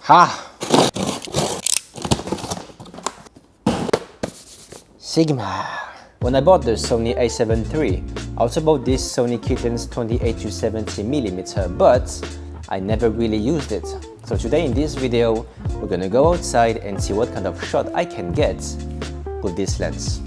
Ha! Sigma. When I bought the Sony a7 III, I also bought this Sony kit lens 28-70mm, but I never really used it. So today in this video, we're gonna go outside and see what kind of shot I can get with this lens.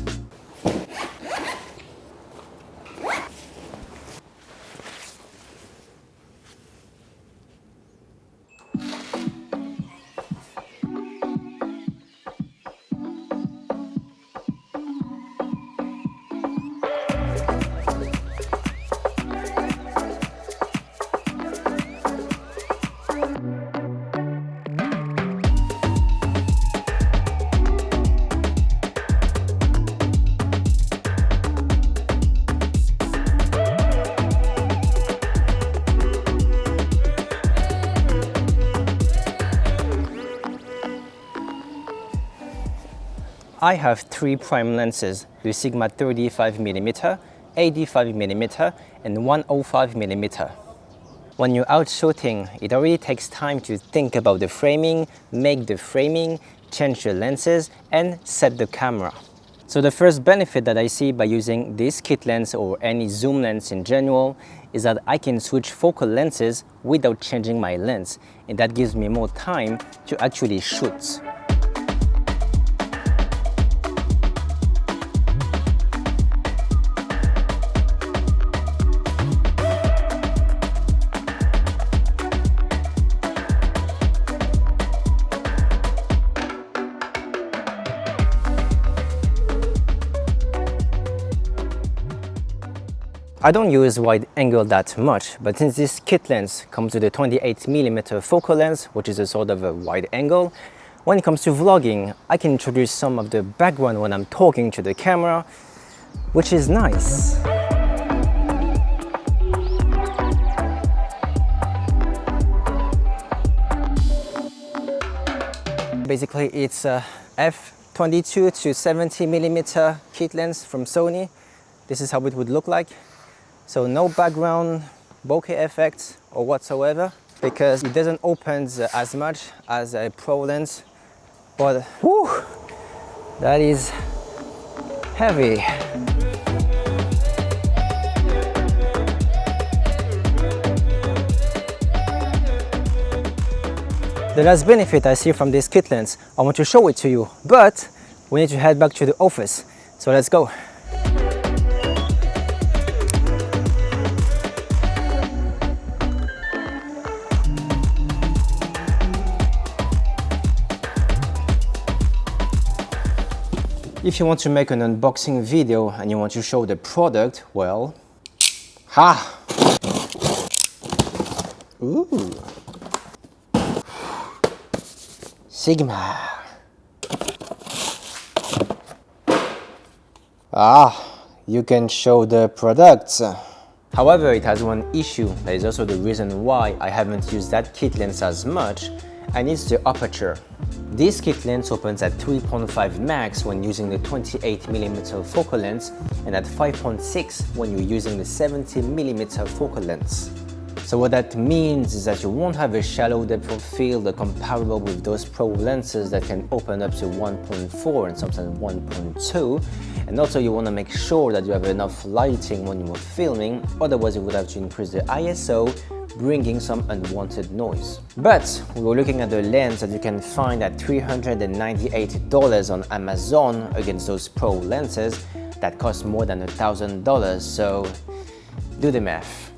I have three prime lenses with Sigma 35mm, 85mm and 105mm. When you're out shooting, it already takes time to think about the framing, make the framing, change the lenses and set the camera. So the first benefit that I see by using this kit lens or any zoom lens in general is that I can switch focal lenses without changing my lens, and that gives me more time to actually shoot. I don't use wide angle that much, but since this kit lens comes with a 28mm focal lens, which is a sort of a wide angle, when it comes to vlogging, I can introduce some of the background when I'm talking to the camera, which is nice. Basically, it's a f22-70mm kit lens from Sony. This is how it would look like. So no background bokeh effects or whatsoever, because it doesn't open as much as a pro lens, but whew, that is heavy. The last benefit I see from this kit lens, I want to show it to you, but we need to head back to the office, so let's go. If you want to make an unboxing video and you want to show the product, well, ha! Ooh. Sigma. Ah, you can show the product. However, it has one issue. That is also the reason why I haven't used that kit lens as much, and it's the aperture. This kit lens opens at 3.5 max when using the 28mm focal lens and at 5.6 when you're using the 70mm focal lens. So what that means is that you won't have a shallow depth of field comparable with those pro lenses that can open up to 1.4 and sometimes 1.2, and also you want to make sure that you have enough lighting when you're filming, otherwise you would have to increase the ISO, bringing some unwanted noise. But we were looking at the lens that you can find at $398 on Amazon against those pro lenses that cost more than $1,000, so do the math.